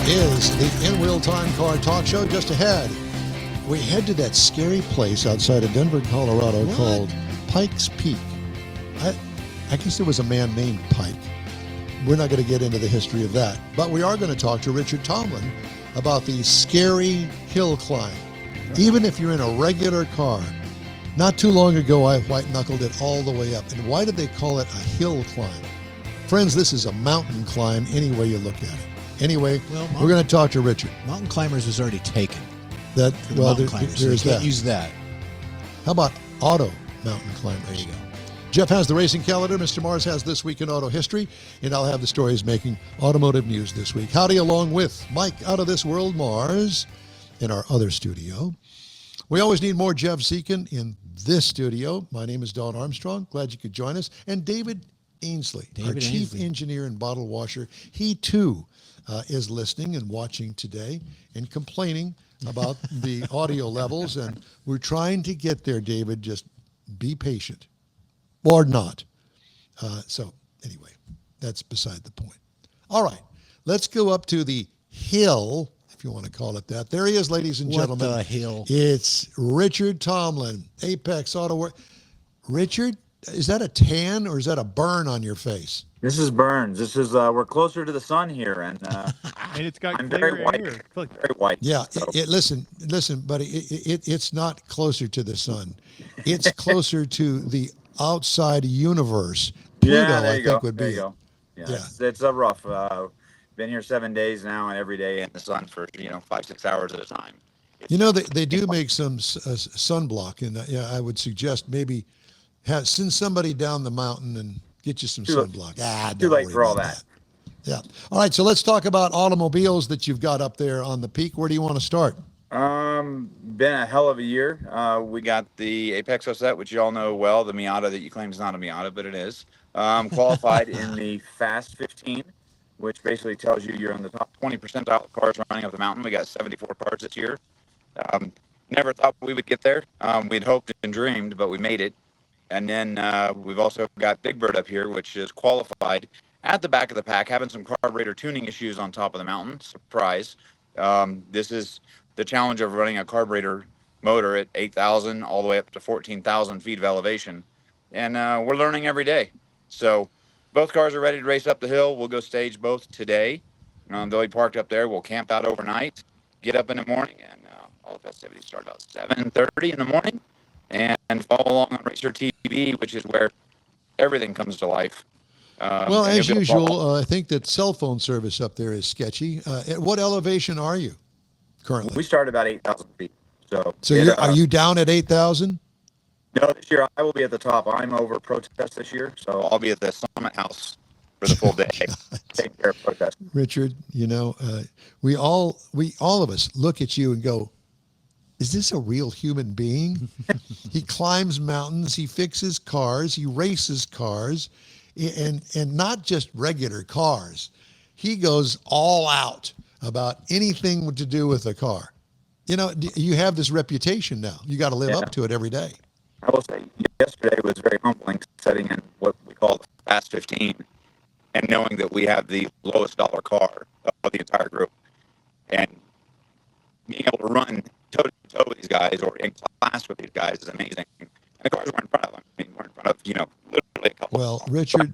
is the InWheelTime Car Talk Show. Just ahead, we head to that scary place outside of Denver, Colorado called Pikes Peak. I guess there was a man named Pike. We're not going to get into the history of that, but we are going to talk to Richard Tomlin about the scary hill climb. Even if you're in a regular car, not too long ago I white-knuckled it all the way up. And why did they call it a hill climb? Friends, this is a mountain climb any way you look at it. Anyway, we're going to talk to Richard. Mountain climbers is already taken. There's that. Use that. How about auto mountain climbers? There you go. Jeff has the racing calendar. Mr. Mars has This Week in Auto History. And I'll have the stories making automotive news this week. Howdy, along with Mike out of this world, Mars, in our other studio. We always need more Jeff Zekin in this studio. My name is Don Armstrong. Glad you could join us. And David Ainsley, our chief engineer and bottle washer. He, too, is listening and watching today and complaining about the audio levels. And we're trying to get there, David. Just be patient. Or not. So anyway, that's beside the point. All right, let's go up to the hill, if you want to call it that. There he is, ladies and gentlemen. What the hill? It's Richard Tomlin, Apex Auto Work. Richard, is that a tan or is that a burn on your face? This is burns. This is we're closer to the sun here, and and it's got I'm very white. Very white. Yeah. So. Listen, buddy. It's not closer to the sun. It's closer to the outside universe. Pluto, there you I go. think would there be. You go. Yeah. It's a rough. Been here 7 days now, and every day in the sun for 5-6 hours at a time. They do make some sunblock, and I would suggest maybe send somebody down the mountain and get you some sunblock. Too late for all that. Yeah. All right. So let's talk about automobiles that you've got up there on the peak. Where do you want to start? Been a hell of a year. We got the Apex Osset, which you all know well, the Miata that you claim is not a Miata, but it is. Qualified in the Fast 15, which basically tells you you're in the top 20 percentile of cars running up the mountain. We got 74 cars this year. Never thought we would get there. We'd hoped and dreamed, but we made it. And then we've also got Big Bird up here, which is qualified at the back of the pack, having some carburetor tuning issues on top of the mountain. Surprise. This is the challenge of running a carburetor motor at 8,000 all the way up to 14,000 feet of elevation. And we're learning every day. So both cars are ready to race up the hill. We'll go stage both today. They'll be parked up there. We'll camp out overnight, get up in the morning, and all the festivities start about 7:30 in the morning. And follow along on Racer TV, which is where everything comes to life. Well, as usual, I think that cell phone service up there is sketchy. At what elevation are you currently? We start about 8,000 feet. So are you down at 8,000? No, this year I will be at the top. I'm over protest this year, so I'll be at the Summit House for the full day. Taking care of protest. Richard, we all of us look at you and go, is this a real human being? He climbs mountains, he fixes cars, he races cars, and not just regular cars. He goes all out about anything to do with a car. You have this reputation now. You got to live up to it every day. I will say, yesterday was very humbling, setting in what we call the Fast 15, and knowing that we have the lowest dollar car of the entire group, and being able to run toe-to-toe with these guys or in class with these guys is amazing. And the cars we're in front of them. I mean, we're in front of, literally a couple. Well, Richard,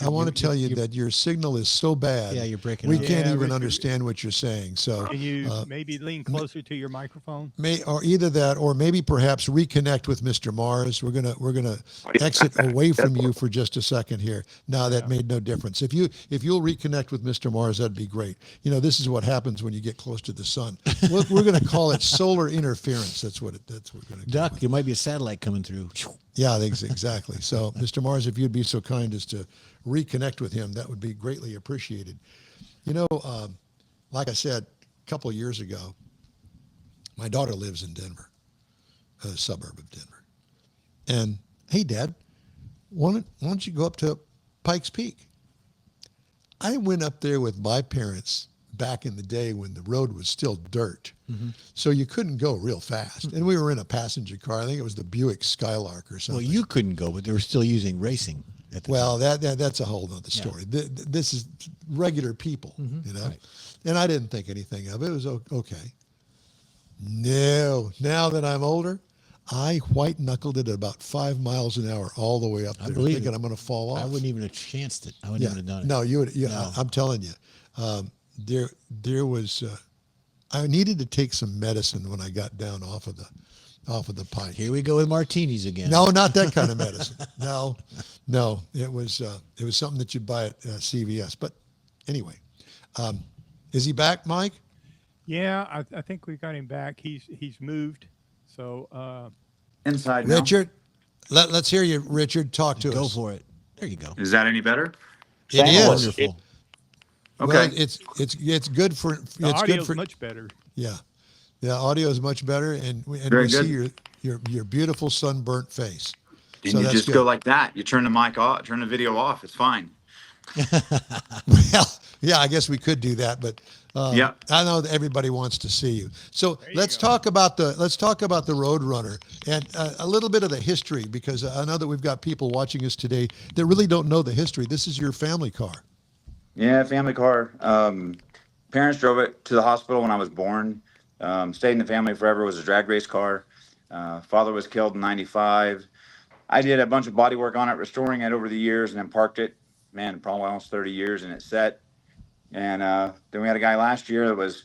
I want to tell you that your signal is so bad. Yeah, you're breaking We up. can't even Richard, understand what you're saying. So can you maybe lean closer to your microphone? Or either that, or maybe perhaps reconnect with Mr. Mars. We're gonna exit away from you for just a second here. No, that made no difference. If you'll reconnect with Mr. Mars, that'd be great. This is what happens when you get close to the sun. We're going to call it solar interference. That's what we're going to. Duck, it might be a satellite coming through. Yeah, exactly. So, Mr. Mars, if you'd be so kind as to reconnect with him, that would be greatly appreciated. Like I said, a couple of years ago, my daughter lives in Denver, a suburb of Denver. And, hey, Dad, why don't you go up to Pikes Peak? I went up there with my parents back in the day when the road was still dirt. Mm-hmm. So you couldn't go real fast. And we were in a passenger car. I think it was the Buick Skylark or something. Well, you couldn't go, but they were still using racing. at the Well, time. that's a whole other story. This is regular people, Right. and I didn't think anything of it. It was okay. No, now that I'm older, I white knuckled it at about 5 miles an hour all the way up there, believe thinking it. I'm going to fall off. I wouldn't even have chanced it. I wouldn't Yeah, even have done it. no, you would. Yeah, No. I'm telling you, there was. I needed to take some medicine when I got down off of the Pike. Here we go with martinis again. No, not that kind of medicine. No, it was something that you'd buy at CVS. But anyway, is he back, Mike? Yeah, I think we got him back. He's moved. So Inside now. Richard, let's hear you, Richard. Talk to Go us. for it. There you go. Is that any better? It is. Wonderful. Okay. Well, it's good for the it's audio's good for much better. yeah. The audio is much better, and we Very see good. your beautiful sunburnt face. And So you that's just good. go like that. You turn the mic off, turn the video off. It's fine. Well, yeah, I guess we could do that, but Yeah. I know that everybody wants to see you. So you let's go. talk about the Roadrunner and a little bit of the history, because I know that we've got people watching us today that really don't know the history. This is your family car. Yeah, family car. Parents drove it to the hospital when I was born. Stayed in the family forever. It was a drag race car. Father was killed in '95. I did a bunch of body work on it, restoring it over the years, and then parked it. Man, probably almost 30 years, and it set. And then we had a guy last year that was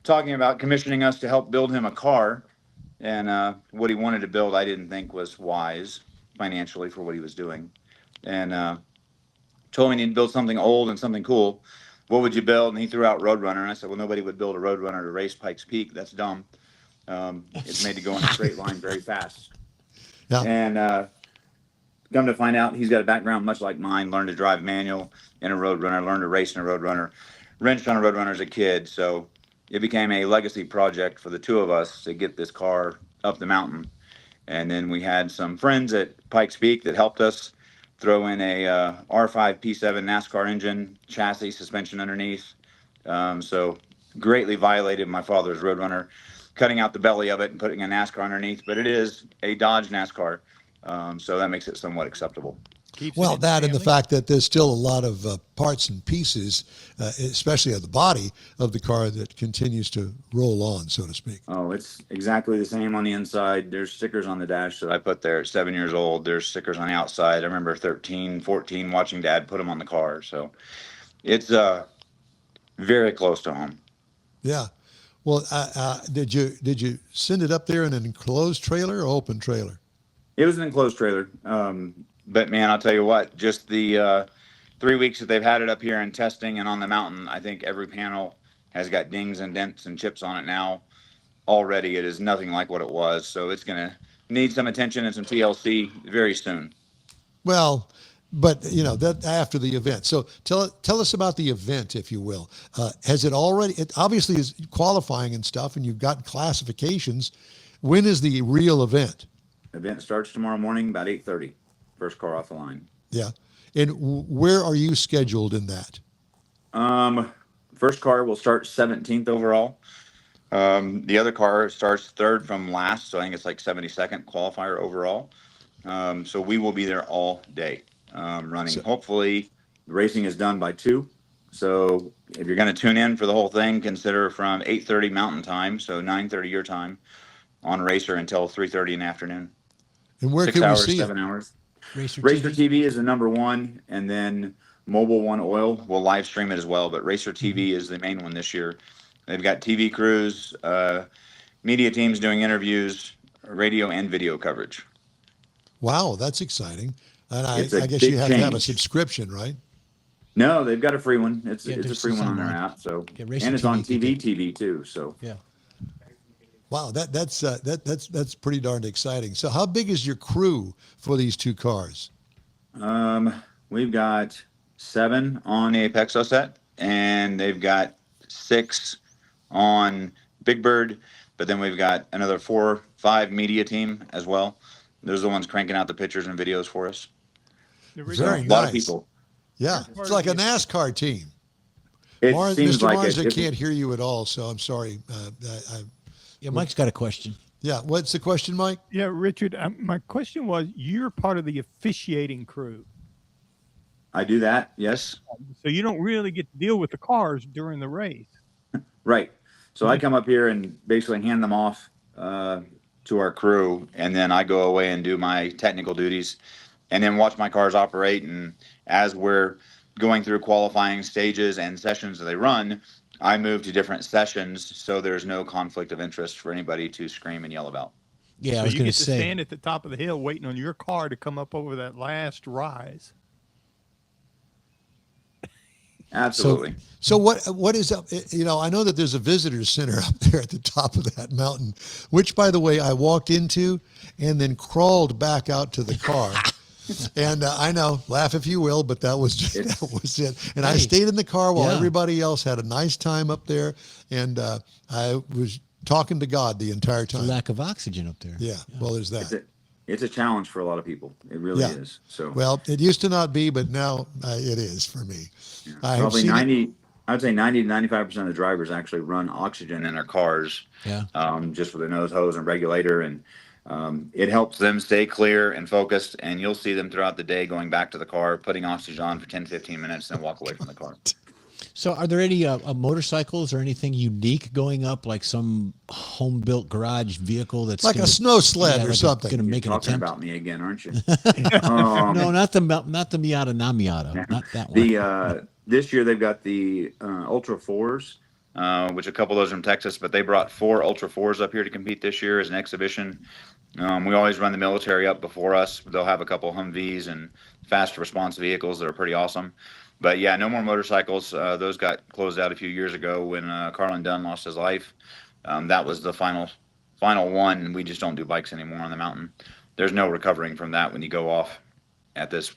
talking about commissioning us to help build him a car. And what he wanted to build, I didn't think was wise financially for what he was doing. And told me he'd build something old and something cool. What would you build? And he threw out Roadrunner. And I said, well, nobody would build a Roadrunner to race Pikes Peak. That's dumb. It's made to go in a straight line very fast. Yeah. And come to find out, he's got a background much like mine. Learned to drive manual in a Roadrunner, learned to race in a Roadrunner, wrenched on a Roadrunner as a kid. So it became a legacy project for the two of us to get this car up the mountain. And then we had some friends at Pikes Peak that helped us throw in a R5 P7 NASCAR engine, chassis, suspension underneath. So greatly violated my father's Roadrunner, cutting out the belly of it and putting a NASCAR underneath. But it is a Dodge NASCAR, so that makes it somewhat acceptable. Keeps it Well, in that and the family. fact that there's still a lot of parts and pieces, especially of the body of the car, that continues to roll on, so to speak. Oh, it's exactly the same on the inside. There's stickers on the dash that I put there at 7 years old. There's stickers on the outside. I remember 13, 14 watching Dad put them on the car. So it's very close to home. Yeah. Well, did you send it up there in an enclosed trailer or open trailer? It was an enclosed trailer. But man, I'll tell you what, just the 3 weeks that they've had it up here and testing and on the mountain, I think every panel has got dings and dents and chips on it now. Already, it is nothing like what it was. So it's going to need some attention and some TLC very soon. Well, but that after the event. So tell us about the event, if you will. Has it already? It obviously is qualifying and stuff, and you've got classifications. When is the real event? Event starts tomorrow morning about 8:30. First car off the line. Yeah, and where are you scheduled in that? First car will start 17th overall. The other car starts third from last, so I think it's like 72nd qualifier overall. So we will be there all day running. So- Hopefully, the racing is done by 2. So if you're going to tune in for the whole thing, consider from 8:30 Mountain Time, so 9:30 your time, on Racer until 3:30 in the afternoon. And where 6 can we hours, see 7 it? hours. Racer Racer TV. TV is the number one, and then Mobile One Oil will live stream it as well. But Racer TV is the main one this year. They've got TV crews, media teams doing interviews, radio and video coverage. Wow, that's exciting. And I It's a guess big you have to have a change. subscription, right? No, they've got a free one. It's Yeah, a there's free one on their some app. So Yeah, Racer and it's on TV TV too. So Yeah. Wow, that's pretty darn exciting. So how big is your crew for these two cars? we've got 7 on the Apexo set, and they've got 6 on Big Bird. But then we've got another 4, 5 media team as well. Those are the ones cranking out the pictures and videos for us. The Very So, original- a lot of nice. people. Yeah, Part it's of like a the- NASCAR team. It Mr. seems like Mars, I it. can't hear you at all, so I'm sorry. Yeah, Mike's got a question. Yeah, what's the question, Mike? Yeah, Richard, my question was, you're part of the officiating crew. I do that. Yes. So you don't really get to deal with the cars during the race. Right. So I come up here and basically hand them off to our crew, and then I go away and do my technical duties, and then watch my cars operate. And as we're going through qualifying stages and sessions that they run, I move to different sessions, so there's no conflict of interest for anybody to scream and yell about. Yeah, So I was you going get to to say. stand at the top of the hill waiting on your car to come up over that last rise. Absolutely. So what is up? You know, I know that there's a visitor center up there at the top of that mountain, which, by the way, I walked into and then crawled back out to the car. And I know, laugh if you will, but that was it. And I stayed in the car while everybody else had a nice time up there, and I was talking to God the entire time. Lack of oxygen up there. Yeah. Well, there's that. It's a challenge for a lot of people. It really is. So well, it used to not be, but now it is for me. yeah, probably 90. I would say 90 to 95% of the drivers actually run oxygen in their cars. Yeah. Just with a nose hose and regulator, and it helps them stay clear and focused. And you'll see them throughout the day going back to the car, putting oxygen on for 10, 15 minutes, then walk away from the car. So are there any motorcycles or anything unique going up, like some home-built garage vehicle that's like a snow sled or something? Going to make You're an talking attempt? about me again, aren't you? No, not the Miata, not Miata, not that one. This year they've got the Ultra 4s, which a couple of those are from Texas, but they brought 4 Ultra 4s up here to compete this year as an exhibition. We always run the military up before us. They'll have a couple Humvees and fast response vehicles that are pretty awesome. But yeah, no more motorcycles. Those got closed out a few years ago when Carlin Dunn lost his life. That was the final one. We just don't do bikes anymore on the mountain. There's no recovering from that when you go off at this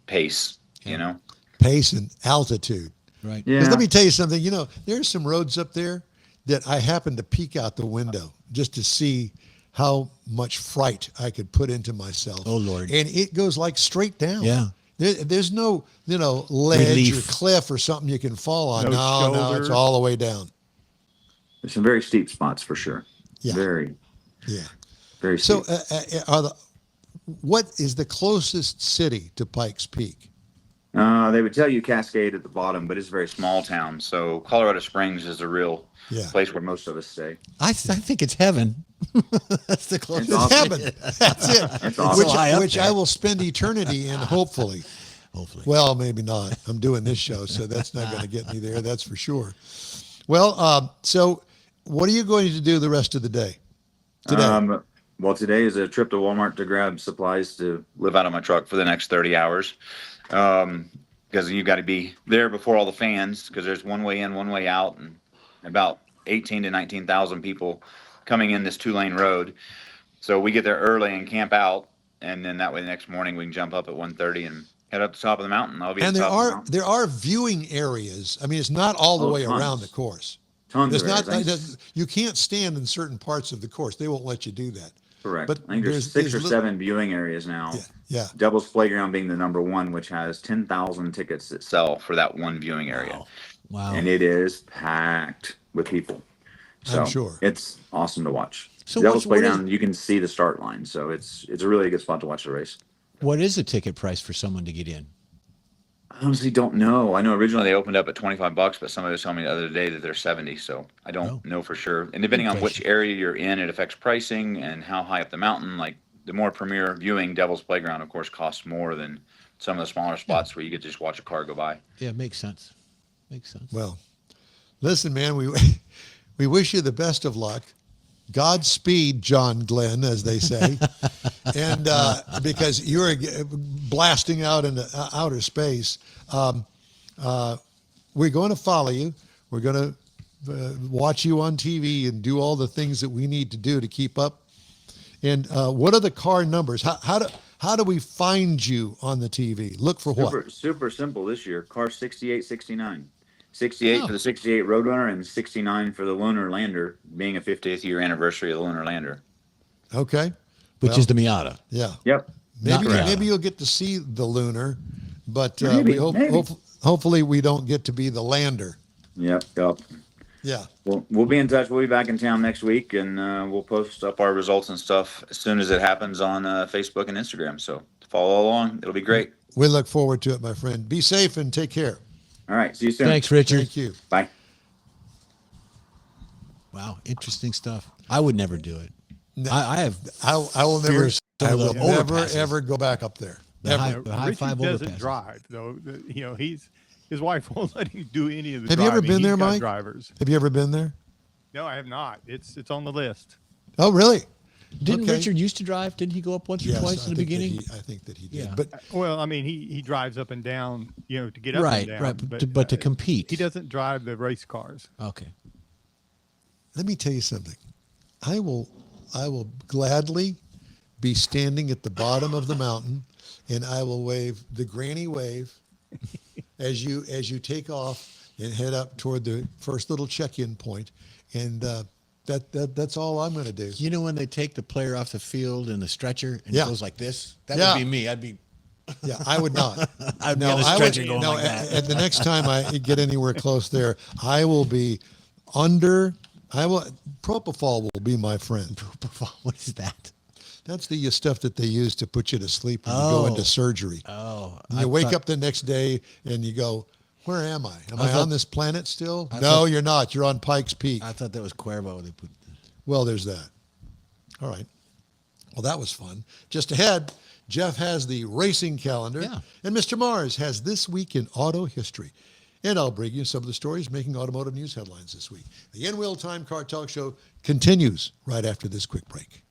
pace, you know? Pace and altitude. Right. Yeah. 'Cause let me tell you something. You know, there's some roads up there that I happened to peek out the window just to see how much fright I could put into myself. Oh, Lord. And it goes like straight down. Yeah. There's no, ledge Relief. or cliff or something you can fall on. No No, it's shoulder. all the way down. There's some very steep spots for sure. Yeah. Very, Yeah. very So steep. what is the closest city to Pikes Peak? They would tell you Cascade at the bottom, but it's a very small town. So Colorado Springs is the real place where most of us stay. I think it's heaven. That's the closest. It's awesome. Heaven. That's it. It's awesome. So high up Which there. I will spend eternity in, hopefully. Hopefully. Well, maybe not. I'm doing this show, so that's not going to get me there. That's for sure. Well, so what are you going to do the rest of the day today? Well, today is a trip to Walmart to grab supplies to live out of my truck for the next 30 hours. Because you got to be there before all the fans, because there's one way in, one way out, and about 18 to 19,000 people coming in this 2-lane road. So we get there early and camp out, and then that way the next morning we can jump up at 1:30 and head up the top of the mountain. I'll be at And the there top of the are mountain. there are viewing areas. I mean, it's not all the way tons. around the course. Tons There's of not. areas. You can't stand in certain parts of the course. They won't let you do that. Correct. But I think there's 6 or there's 7 viewing areas now. Yeah. Devil's Playground being the number one, which has 10,000 tickets that sell for that one viewing area. Wow. And it is packed with people. So I'm sure. It's awesome to watch. So Devil's what is- Playground, you can see the start line. So it's a really good spot to watch the race. What is the ticket price for someone to get in? I honestly don't know. I know originally they opened up at $25, but somebody was telling me the other day that they're 70. So I don't know for sure. And depending on which area you're in, it affects pricing and how high up the mountain. Like the more premier viewing, Devil's Playground, of course, costs more than some of the smaller spots where you get to just watch a car go by. Yeah, makes sense. Makes sense. Well, listen, man, we wish you the best of luck. Godspeed, John Glenn, as they say, and because you're blasting out into outer space, we're going to follow you. We're going to watch you on TV and do all the things that we need to do to keep up. And what are the car numbers? How do we find you on the TV? Look for what? Super simple this year. Car 68, 69. 68 for the 68 Roadrunner and 69 for the Lunar Lander, being a 50th year anniversary of the Lunar Lander. Okay. Which is the Miata. Yeah. Yep. Maybe you'll get to see the Lunar, but Maybe. hopefully we don't get to be the Lander. Yep. Yeah. Well, we'll be in touch. We'll be back in town next week, and we'll post up our results and stuff as soon as it happens on Facebook and Instagram. So follow along. It'll be great. We look forward to it, my friend. Be safe and take care. All right. See you soon. Thanks, Richard. Thank you. Bye. Wow, interesting stuff. I would never do it. No. I have. I will never. Fears I some will of the never overpasses. ever go back up there. The high, Ever. the high Richard five doesn't overpasses. drive though. His wife won't let him do any of the Have you driving. ever been He's there, got Mike? Drivers. Have you ever been there? No, I have not. It's on the list. Oh, really? Didn't Okay. Richard used to drive? Didn't he go up once or Yes, twice in the beginning? I think that he did. Yeah. But Well, I mean, he drives up and down, to get up Right, and down. right. But to compete. he doesn't drive the race cars. Okay. let me tell you something. I will gladly be standing at the bottom of the mountain, and I will wave the granny wave as you take off and head up toward the first little check-in point, and that's all I'm going to do. You know when they take the player off the field in the stretcher and Yeah. it goes like this? That Yeah. would be me. I'd be. Yeah, I would not. I'd be on the stretcher going like that. And the next time I get anywhere close there, I will be propofol will be my friend. What is that? That's the stuff that they use to put you to sleep when you go into Oh. surgery. Oh, And you wake up the next day and you go, where am I? Am I thought- on this planet still? I No, thought- you're not. You're on Pikes Peak. I thought that was Cuervo. They put. Well, there's that. All right. Well, that was fun. Just ahead, Jeff has the racing calendar. Yeah. And Mr. Mars has This Week in Auto History. And I'll bring you some of the stories making automotive news headlines this week. The InWheelTime Car Talk Show continues right after this quick break.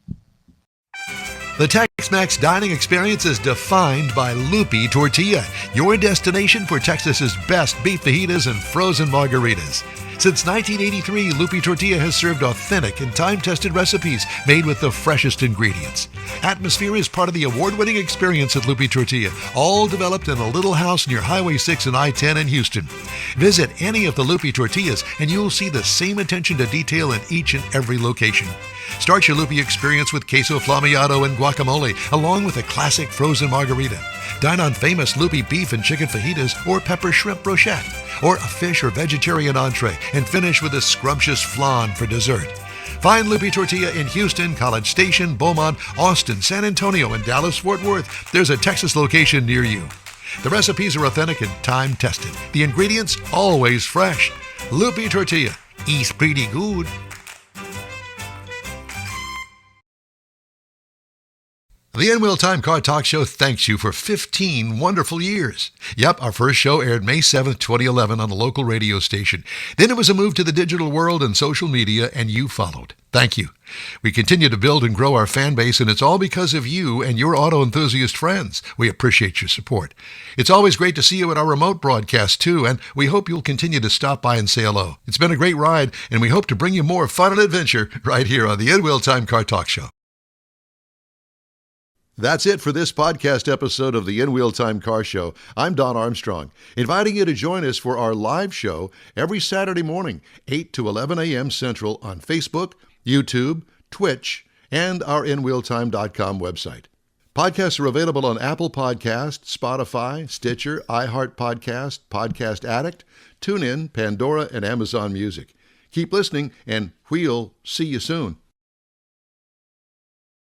The Tex-Mex dining experience is defined by Loopy Tortilla, your destination for Texas's best beef fajitas and frozen margaritas. Since 1983, Loopy Tortilla has served authentic and time-tested recipes made with the freshest ingredients. Atmosphere is part of the award-winning experience at Loopy Tortilla, all developed in a little house near Highway 6 and I-10 in Houston. Visit any of the Loopy Tortillas and you'll see the same attention to detail in each and every location. Start your Loopy experience with queso flamiado and guacamole, along with a classic frozen margarita. Dine on famous Loopy beef and chicken fajitas or pepper shrimp brochette, or a fish or vegetarian entree, and finish with a scrumptious flan for dessert. Find Loopy Tortilla in Houston, College Station, Beaumont, Austin, San Antonio, and Dallas-Fort Worth. There's a Texas location near you. The recipes are authentic and time-tested. The ingredients always fresh. Loopy Tortilla. Eats pretty good. The InWheelTime Car Talk Show thanks you for 15 wonderful years. Yep, our first show aired May 7th, 2011 on the local radio station. Then it was a move to the digital world and social media, and you followed. Thank you. We continue to build and grow our fan base, and it's all because of you and your auto enthusiast friends. We appreciate your support. It's always great to see you at our remote broadcast, too, and we hope you'll continue to stop by and say hello. It's been a great ride, and we hope to bring you more fun and adventure right here on the InWheelTime Car Talk Show. That's it for this podcast episode of the InWheelTime Car Show. I'm Don Armstrong, inviting you to join us for our live show every Saturday morning, 8 to 11 a.m. Central on Facebook, YouTube, Twitch, and our InWheelTime.com website. Podcasts are available on Apple Podcasts, Spotify, Stitcher, iHeart Podcast, Podcast Addict, TuneIn, Pandora, and Amazon Music. Keep listening, and we'll see you soon.